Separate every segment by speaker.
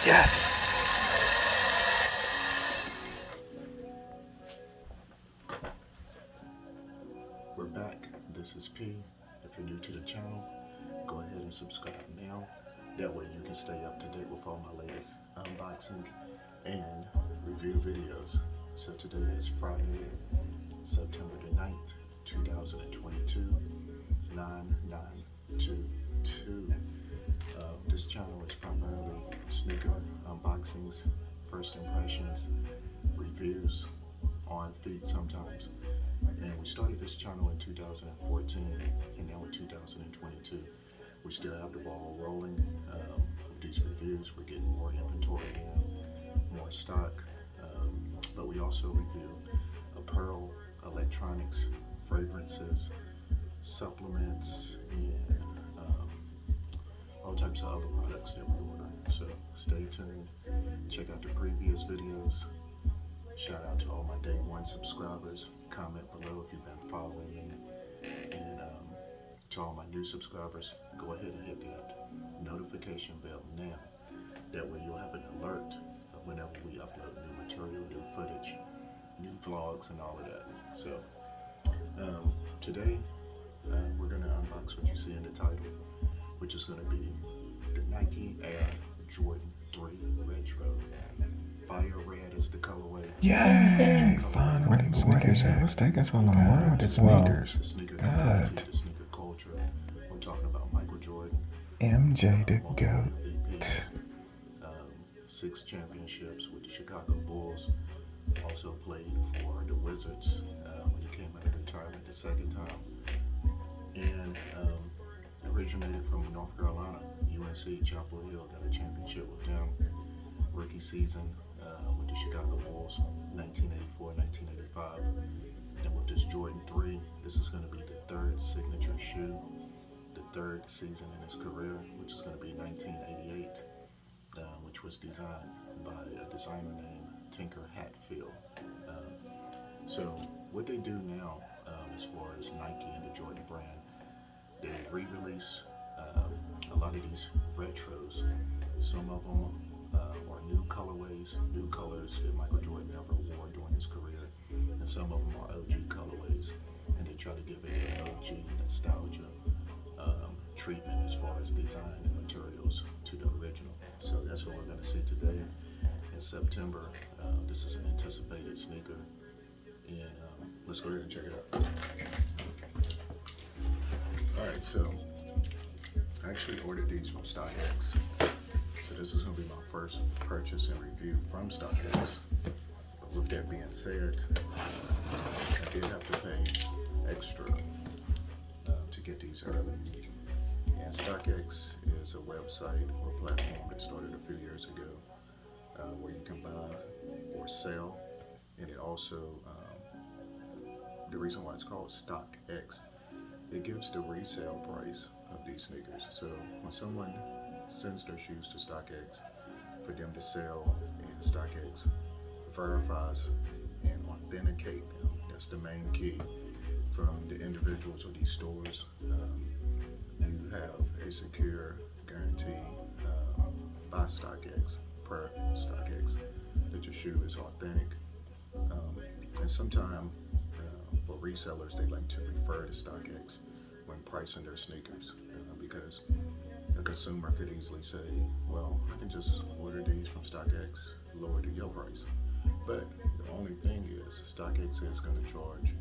Speaker 1: Yes!
Speaker 2: We're back. This is P. If you're new to the channel, go ahead and subscribe now. That way you can stay up to date with all my latest unboxing and review videos. So today is Friday, September the 9th, 2022, 9922. This channel is primarily sneaker unboxings, first impressions, reviews, on feed sometimes. And we started this channel in 2014, and now in 2022. We still have the ball rolling with these reviews. We're getting more inventory in, more stock, but we also review apparel, electronics, fragrances, supplements, and all types of other products that we order. So stay tuned, check out the previous videos. Shout out to all my day one subscribers. Comment below if you've been following me. And to all my new subscribers, go ahead and hit that notification bell now. That way you'll have an alert of whenever we upload new material, new footage, new vlogs, and all of that. So today we're going to unbox what you see in the title, which is going to be the Nike Air Jordan 3 Retro. Fire red is the colorway.
Speaker 1: Yay! Finally, where them sneakers at? What's taking so long? Where are the sneakers?
Speaker 2: The sneaker community, the sneaker culture. We're talking about Michael Jordan.
Speaker 1: MJ the GOAT.
Speaker 2: 6 championships with the Chicago Bulls. Also played for the Wizards when he came out of retirement the second time. And originated from North Carolina, UNC Chapel Hill, got a championship with them. Rookie season with the Chicago Bulls, 1984-1985. And with this Jordan 3, this is going to be the third signature shoe, the third season in his career, which is going to be 1988, which was designed by a designer named Tinker Hatfield. So what they do now, as far as Nike and the Jordan brand, they re-release a lot of these retros. Some of them are new colorways, new colors that Michael Jordan never wore during his career, and some of them are OG colorways, and they try to give it an OG nostalgia treatment as far as design and materials to the original. So that's what we're going to see today in September. This is an anticipated sneaker, and let's go ahead and check it out. Alright, so I actually ordered these from StockX. So this is going to be my first purchase and review from StockX. But with that being said, I did have to pay extra to get these early. And StockX is a website or platform that started a few years ago where you can buy or sell. And it also, the reason why it's called StockX, it gives the resale price of these sneakers. So when someone sends their shoes to StockX for them to sell, and StockX verifies and authenticate them. That's the main key from the individuals or these stores. You have a secure guarantee by StockX, per StockX, that your shoe is authentic. And sometimes for resellers, they like to refer to StockX when pricing their sneakers because a consumer could easily say, well, I can just order these from StockX, lower the your price. But the only thing is StockX is going to charge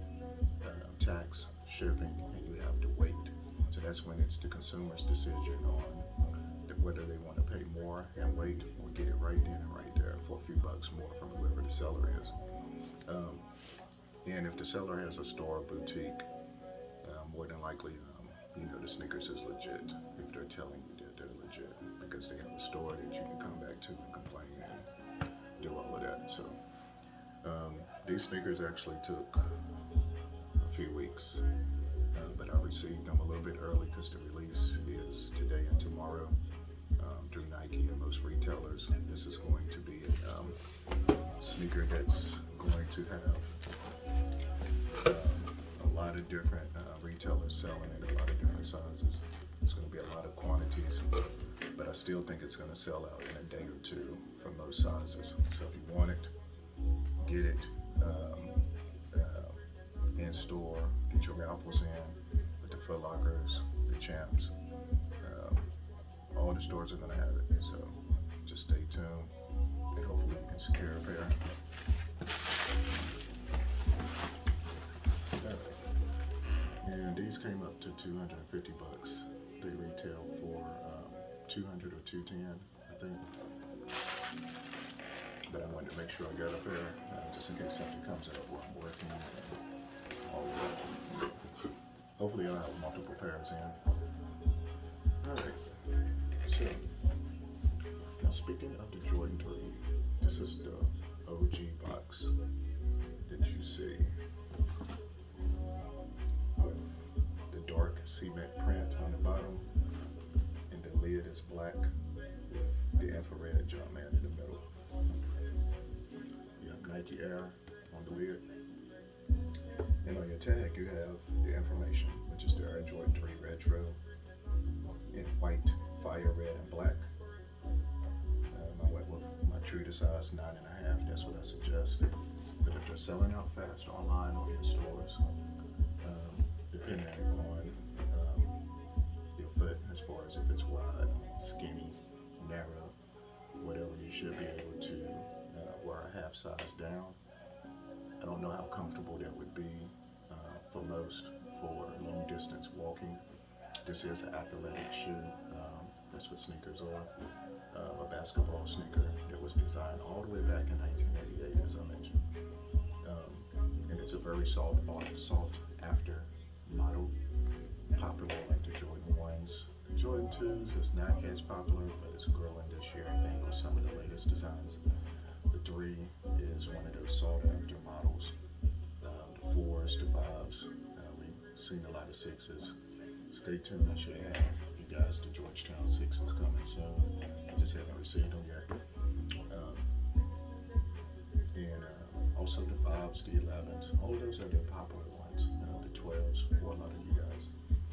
Speaker 2: tax, shipping, and you have to wait. So that's when it's the consumer's decision on whether they want to pay more and wait or get it right then and right there for a few bucks more from whoever the seller is. And if the seller has a store or boutique, more than likely, the sneakers is legit if they're telling you that they're legit, because they have a store that you can come back to and complain and do all of that. So these sneakers actually took a few weeks, but I received them a little bit early because the release is today and tomorrow through Nike and most retailers. This is going to be a sneaker that's going to have a lot of different retailers selling it, a lot of different sizes. It's going to be a lot of quantities. but I still think it's going to sell out in a day or two for most sizes. So if you want it, get it in store, get your raffles in with the Foot Lockers, the Champs. All the stores are going to have it, so just stay tuned and hopefully you can secure a pair. And these came up to $250. They retail for $200 or $210, I think. But I wanted to make sure I got a pair, just in case something comes up while I'm working. All of that. Hopefully I'll have multiple pairs in. Alright, so now speaking of the Jordan 3, this is the OG box that you see with the dark cement print on the bottom, and the lid is black with the infrared Jumpman in the middle. You have Nike Air on the lid, and on your tag you have the information, which is the Air Jordan 3 Retro in white, fire red, and black. I went with my true to size 9.5. That's what I suggest. But if they're selling out fast online or in stores, depending on your foot, as far as if it's wide, skinny, narrow, whatever, you should be able to wear a half size down. I don't know how comfortable that would be for most for long distance walking. This is an athletic shoe. That's what sneakers are. A basketball sneaker that was designed all the way back in 1988, as I mentioned. And it's a very sought after model, popular like the Jordan 1s. The Jordan 2s is not as popular, but it's growing this year, I think, with some of the latest designs. The 3 is one of those sought after models. The 4s, the 5s, we've seen a lot of 6s. Stay tuned, I should have you guys the Georgetown 6s coming soon. I just haven't received them yet. And also the 5s, the 11s, all those are the popular ones. The 12s for a lot of you guys.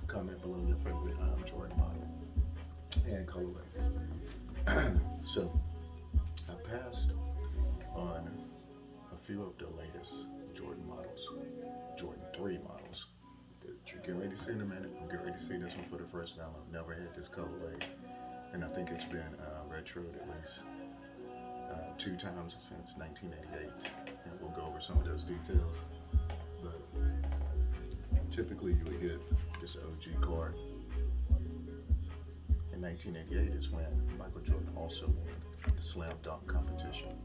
Speaker 2: Comment below your favorite Jordan model and colorway. So I passed on a few of the latest Jordan models, Jordan 3 models. You're getting ready to see in a minute. I'm getting ready to see this one for the first time. I've never had this colorway, and I think it's been retroed at least 2 times since 1988, and we'll go over some of those details. But typically you would get this OG card. In 1988 is when Michael Jordan also won the slam dunk competition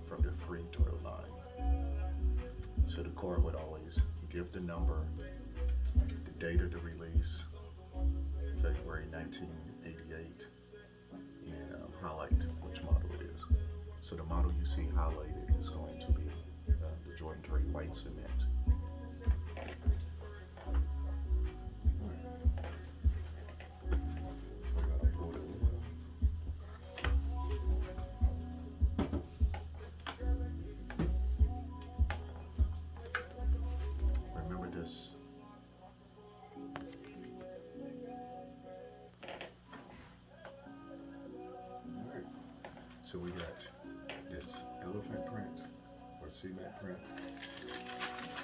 Speaker 2: from the free throw line. So the card would always give the number, the date of the release, February 1988, and highlight which model it is. So the model you see highlighted is going to be the Jordan 3 white cement. So we got this elephant print or cement print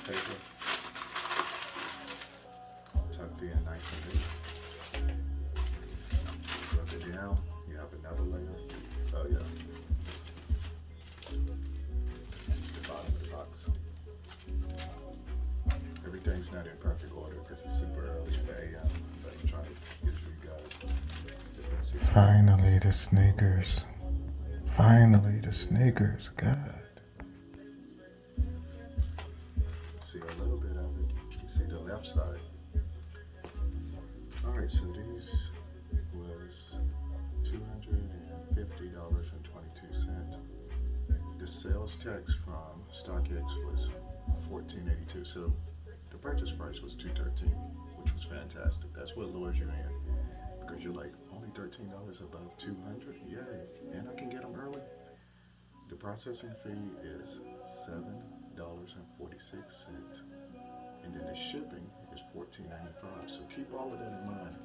Speaker 2: paper tucked in nice and neat. Rub it down. You have another layer. Oh yeah. This is the bottom of the box. Everything's not in perfect order because it's super early in the AM, but I'm trying to get you guys.
Speaker 1: Finally, the sneakers. Finally, the sneakers, God.
Speaker 2: See a little bit of it. You see the left side. Alright, so these was $250.22. The sales tax from StockX was $14.82. So the purchase price was $213, which was fantastic. That's what lures you in. Because you're like, only $13 above $200? Yay, and I can get them early. The processing fee is $7.46, and then the shipping is $14.95. So keep all of that in mind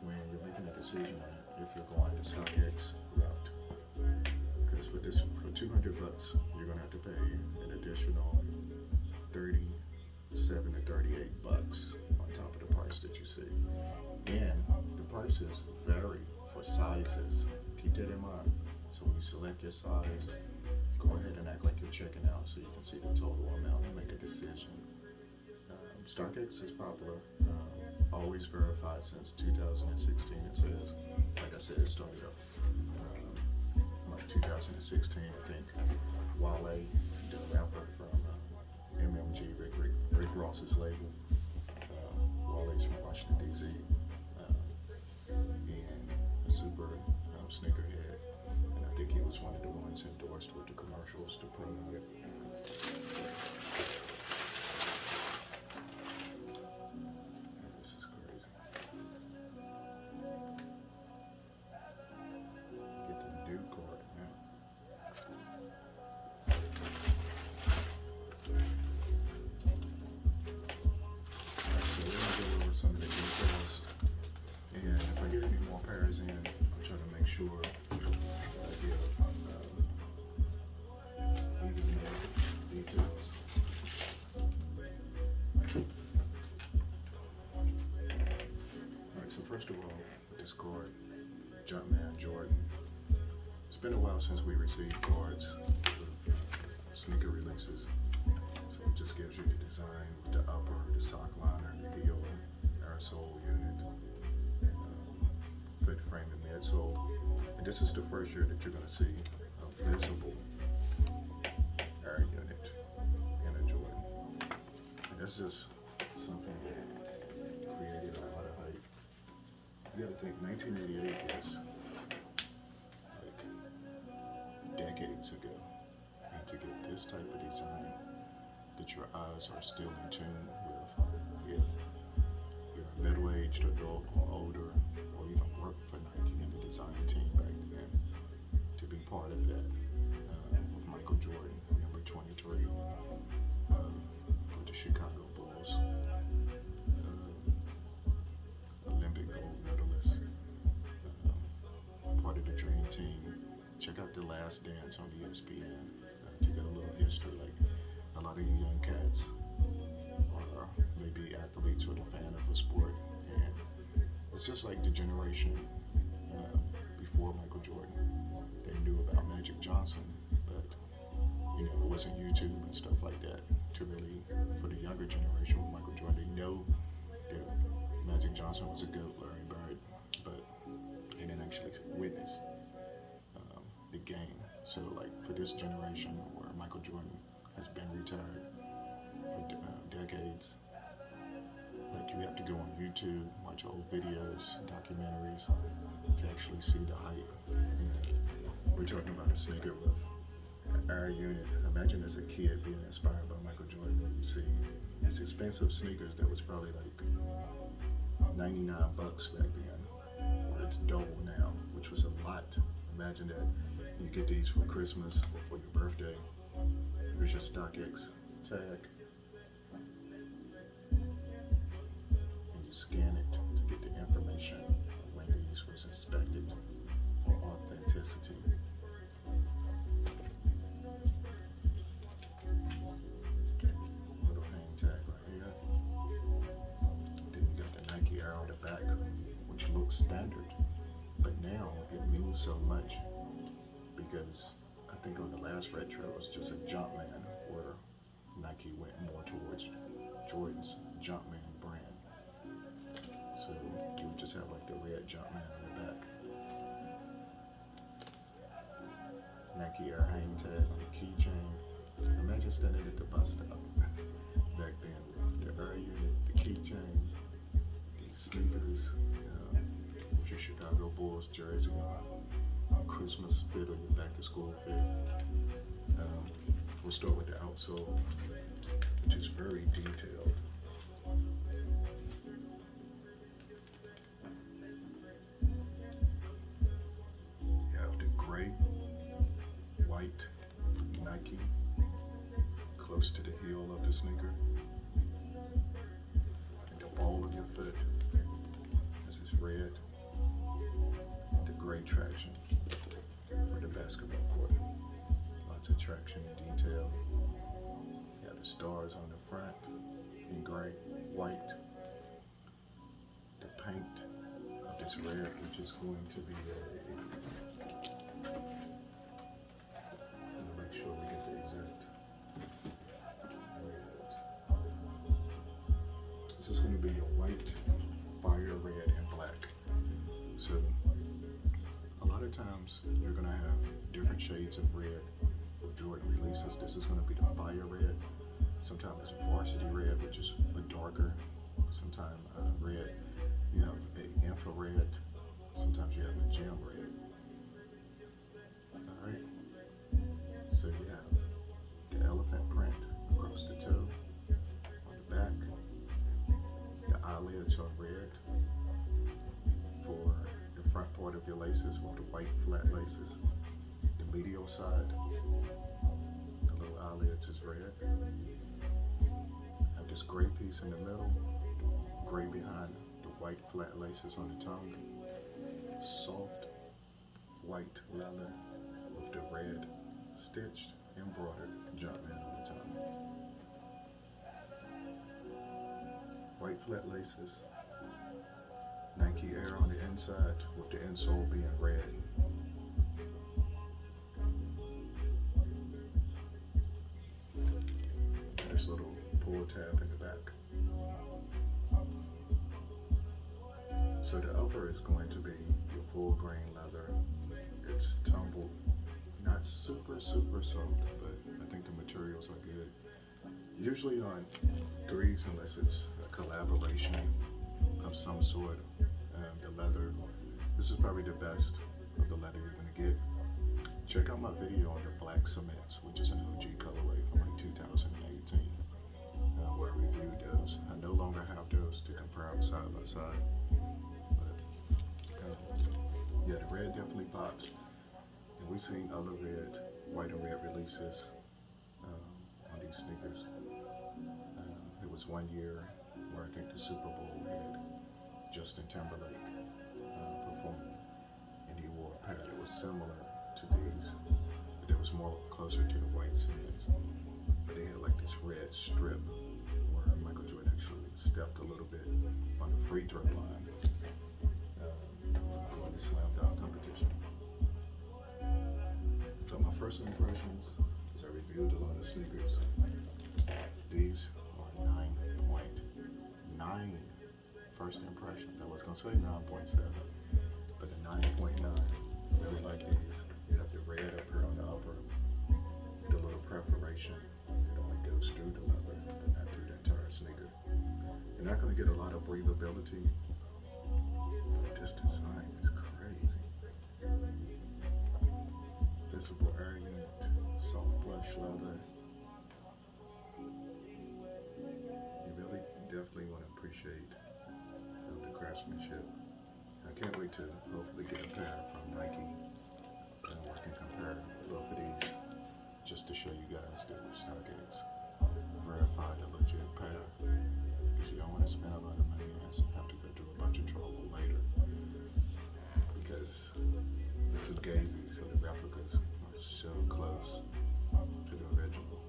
Speaker 2: when you're making a decision on if you're going the StockX route. Because for 200 bucks, you're gonna have to pay an additional 37 to 38 bucks on top of the price that you see. And the prices vary for sizes. Keep that in mind. So when you select your size, go ahead and act like you're checking out so you can see the total amount and make a decision. StockX is popular, always verified since 2016. It says, like I said, it started up like 2016. I think Wale, the rapper from MMG, Rick Ross's label. Wale's from Washington D.C. And a super sneakerhead, and I think he was one of the ones endorsed with the commercials to promote it. This is crazy. Get the new card now. So we're gonna go over some of the details, and if I get any more pairs in, I'll try to make sure I give even more details. Alright, so first of all, this card, Jumpman Jordan. It's been a while since we received cards with sneaker releases. So it just gives you the design with the upper, the sock liner, the PO, aerosol unit, foot frame and midsole. And this is the first year that you're going to see a visible air unit in a Jordan. And that's just something that created a lot of hype. You got to think 1988 is like decades ago. And to get this type of design that your eyes are still in tune with, if you're a middle-aged adult or older, or even worked for Nike in the design team back then, to be part of that with Michael Jordan, number 23, with the Chicago Bulls, Olympic gold medalist, part of the Dream Team. Check out The Last Dance on ESPN to get a little history. Like a lot of you young cats are maybe athletes or a fan of a sport, and it's just like the generation before Michael Jordan. They knew about Magic Johnson, but it wasn't YouTube and stuff like that to really, for the younger generation with Michael Jordan, they know that Magic Johnson was a GOAT, Larry Bird, but they didn't actually witness the game. So like for this generation where Michael Jordan has been retired for decades, like you have to go on YouTube, watch old videos, documentaries to actually see the hype. We're talking about a sneaker with an air unit. Imagine as a kid being inspired by Michael Jordan. You see these expensive sneakers that was probably like 99 bucks back then, or it's double now, which was a lot. Imagine that you get these for Christmas or for your birthday. Here's your StockX tag, and you scan it to get the information of when these was inspected for authenticity. Little hang tag right here. Then you got the Nike Air on the back, which looks standard, but now it means so much because I think on the last retro it was just a Jumpman, where Nike went more towards Jordan's Jumpman brand. So you would just have like the red Jumpman on the back. Nike Air hang tag on the keychain. Imagine standing at the bus stop back then with the Air unit, the keychain, these sneakers, with your Chicago Bulls jersey on, Christmas fit or your back to school fit. We'll start with the outsole, which is very detailed. You have the gray, white Nike close to the heel of the sneaker, and the ball of your foot. This is red. The great traction for the basketball court. Lots of traction and detail. You have the stars on the front in gray, white. The paint of this red, which is going to be make sure we get the exact red. This is going to be a white, fire red, and black. So a lot of times you're going to have different shades of red with Jordan releases. This is going to be the fire red. Sometimes it's varsity red, which is a darker. Sometimes red. You have a infrared. Sometimes you have a gem red. All right. So you have the elephant print across the toe. On the back, the eyelids are red for the front part of your laces with the white flat laces. The medial side, the little eyelids is red. Have this gray piece in the middle, gray behind the white flat laces on the tongue. Soft white leather with the red stitched, embroidered Jumpman on the tongue. White flat laces, Nike Air on the inside with the insole being red. This little pull tab in the back. So the upper is going to be your full grain leather. It's tumbled, not super soft, but I think the materials are good. Usually on threes, unless it's a collaboration of some sort, the leather, this is probably the best of the leather you're gonna get. Check out my video on the black cements, which is an OG colorway from like 2018, where I reviewed those. I no longer have those to compare them side by side. Yeah, the red definitely pops. And we've seen other red, white and red releases on these sneakers. It was one year where I think the Super Bowl had Justin Timberlake performing, and he wore a pair that was similar to these, but it was more closer to the white cements. But they had like this red strip where Michael Jordan actually stepped a little bit on the free throw line. For the slam dunk competition. So my first impressions, as I reviewed a lot of sneakers, these are 9.9 first impressions. I was gonna say 9.7, but a 9.9. I really like these. You have the red up here on the upper, the little perforation. It only goes through the leather, but not through the entire sneaker. You're not gonna get a lot of breathability. This design is crazy. Visible air unit, soft plush leather. You really definitely want to appreciate the craftsmanship. I can't wait to hopefully get a pair from Nike where I can compare both of these just to show you guys that the StockX verified a legit pair. Because you don't want to spend a lot of money and have to go through a bunch of trouble later. Because the Fugazi, so the replicas, are so close to the original.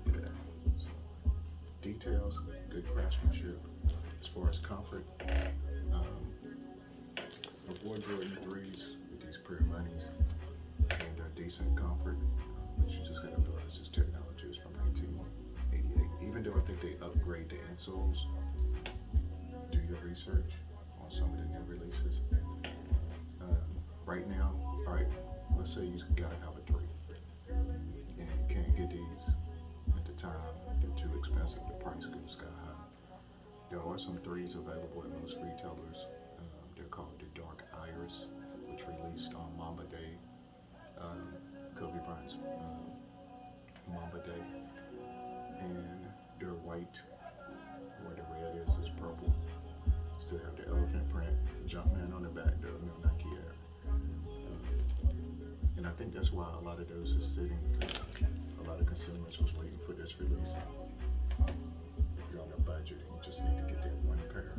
Speaker 2: Yeah. So, details, good craftsmanship. As far as comfort, avoid Jordan 3s with these Prayer Moneys and decent comfort, but you just gotta realize this technology is from 1988. Even though I think they upgrade the insoles, do your research on some of the new releases. Right now, all right, let's say you gotta have a 3 and you can't get these at the time, they're too expensive, the price goes sky high. There are some 3s available at most retailers. They're called the Dark Iris, which released on Mamba Day, Kobe Bryant's Mamba Day, and they're white, where the red is purple. Still have the elephant print, Jumpman on the back, the new Nike Air. And I think that's why a lot of those are sitting, because a lot of consumers was waiting for this release. If you're on a budget and you just need to get that one pair,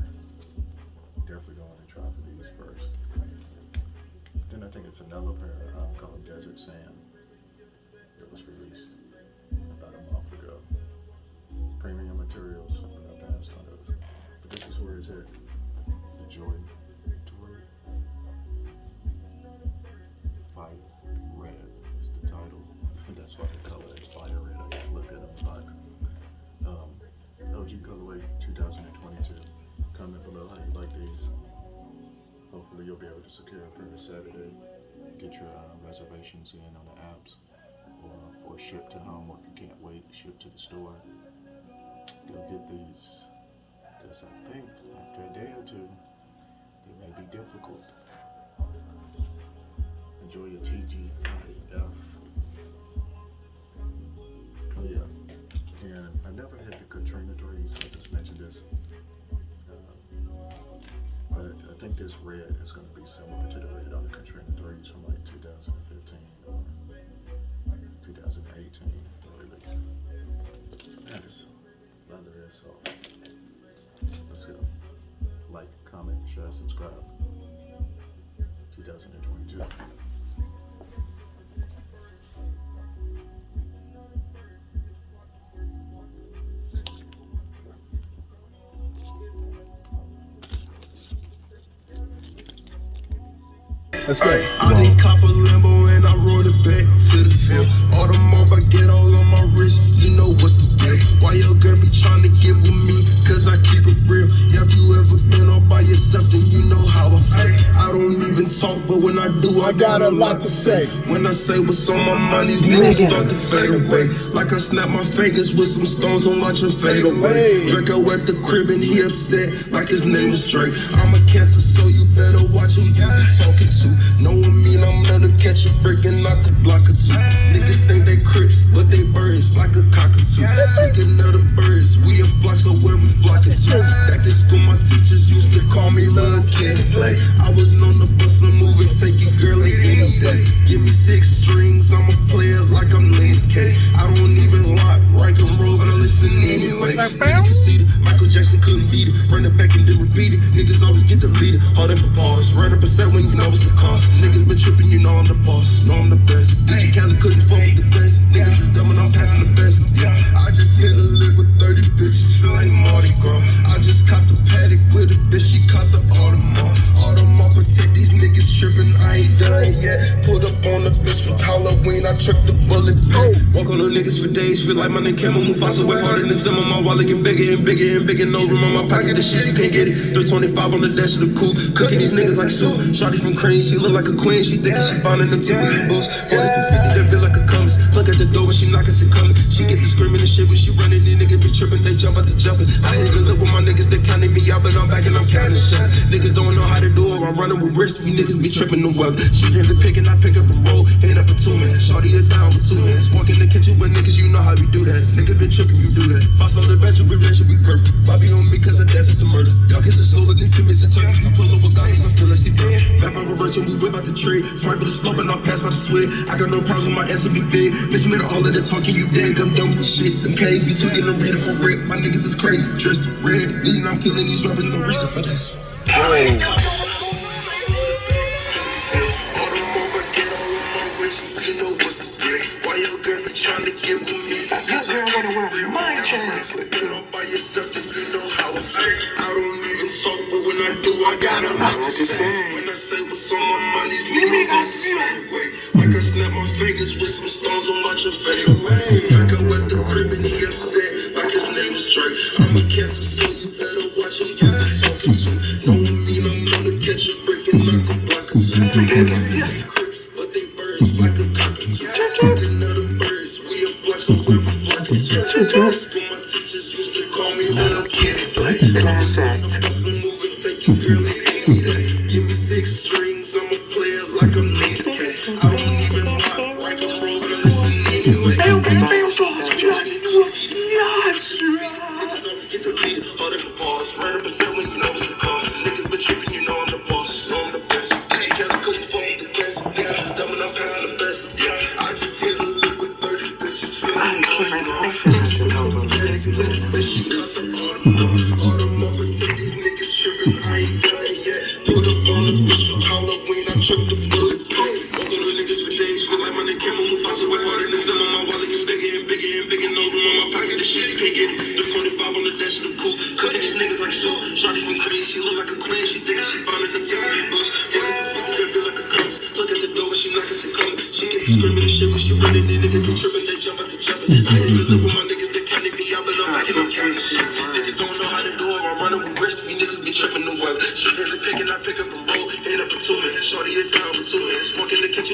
Speaker 2: definitely go on and try for these first. Then I think it's another pair called Desert Sand that was released about a month ago. Premium materials, but I passed on those. But this is where it's at. Enjoy. Fight Red is the title. That's why the color is fire red. I just looked at it in the box. OG colorway 2022. Comment below how you like these. Hopefully you'll be able to secure a pair Saturday. Get your reservations in on the apps, or for ship to home, or if you can't wait, ship to the store. Go get these, because I think after a day or two, they may be difficult. Enjoy your TGIF. Oh yeah, and I never had the Katrina threes. I just mentioned this. But I think this red is going to be similar to the red on the Katrina threes from like 2015 or 2018 released. That is leather is soft. Let's go. Like, comment, share, subscribe. 2022.
Speaker 1: Let's go.
Speaker 3: I didn't cop a Lambo and I rode it back to the field. All the mob I get all on my wrist, you know what's the deal. Why your girl be trying to get with me? Cause I keep it real. Have you ever been all by yourself? Then you know how I feel. I don't even talk, but when I do, I got a lot to say. When I say what's on my mind, these niggas start to fade away. Like I snap my fingers with some stones and watch them fade away. Draco at the crib and he upset like his name was Drake. I'm a Cancer, so you better watch who you be talking to. Knowing me, I'm gonna catch a brick and knock a block or two. Niggas think they crips, but they birds like a cockatoo. Speaking of the birds, we a flock, so where we flocking to? Back in school, my teachers used to call me little kid play. I was known to bust a move and take it girly any day. Give me 6 strings, I'ma play it like I'm Lane K. I don't even lock, rock and roll, but I listen anyway. You can see it, Michael Jackson couldn't beat it. Run it back and then repeat it. Niggas always get deleted, hard up a pause. Right up a set when you know it's the cost. Niggas been tripping, you know I'm the boss, know I'm the best. DJ Khaled couldn't fuck with the best. Niggas is dumb and I'm passing the best. I just hit a lick with 30 bitches, feel like Mardi Gras. I just copped a paddock with a bitch, she caught the Audemars. Audemars protect these niggas tripping, I ain't done yet. Put up on the bitch for Halloween, I tricked the bullet back. Walk on the niggas for days, feel like my nigga came on Mufasa. Way harder than some of my wallet get bigger and bigger and bigger. No room on my pocket, the shit you can't get it. 325 on the dash of the coupe, cooking these niggas like soup. Shawty from Crane, she look like a queen, she thinking she finding them two-week boots. 40 to 50, that bill like a compass. Look at the door when she knocking, she coming. She get the screaming and shit when she running. These niggas be tripping, they jump out the jumping. I hate to live with my niggas, they counting me out, but I'm back and I'm counting stuff. Niggas don't know how to do it, I'm running with risks. You niggas be tripping the weather. She hit the pick and I pick up a roll, hit up a 2 man. Shawty it down with 2 hands. Walk in the kitchen with niggas, you know how we do that. Niggas been tripping, you do that. Fox on the bench, you be rich, you be perfect. Bobby on me cause I dance to murder. Y'all kids are slower than Timmy's and turkey. You pull over guys, I feel like she done. Back over virtual, we whip out the tree. Swipe with the slope and I'll pass out the sweat. I got no problems with my ass to be big. Bitch made all of the talking, you dig. I'm done with the shit. Them K's be tweaking and reading for Rick. My niggas is crazy, dressed in red. Leading, I'm killing these rappers, no reason for this. Why your girl be trying to get with me? Your girl wanna wear my chance. By yourself, you know how I feel. I don't even talk, but when I do, I got a lot to say. When I say what's on my mind, these niggas gon' same way. Like I snap my fingers with some stones and watch them fade away. Draco at the crib and he upset like his name was Drake. I'm a Cancer, so you better watch who you be talking to. Knowing me, I'm gonna catch a brick and knock a block or two. Niggas crips, but they birds like a cockatoo. Talking of the birds, we a flex, so we're reflecting. My teachers used to call me little kid.
Speaker 4: Class act.
Speaker 3: Give me 6 strings, I'ma play it like I'm Lane K. I don't even rock, like I'm rolling, listen anyway. Get the lead, hard at the bars. Right up a set when you know it's the cost. Niggas been tripping, you know I'm the boss, know I'm the best. DJ Khaled couldn't fuck with the best. Niggas is dumb and I'm passing the best. I just hit a lick with 30 bitches, feeling like Audemars protect these niggas tripping, I ain't done yet. Put up on the bitch for Halloween, I tripped the bullet. be screaming and shit when she running. These niggas be tripping, they jump at the jumping. I ain't in love with my niggas, they counting me out, but I'm not even counting shit. Niggas don't know how to do it, I'm running with risks. Me niggas be tripping the weather. She has a pick and I pick up and roll. Hit up for 2 minutes, shorty it down for 2 minutes. Walk in the kitchen.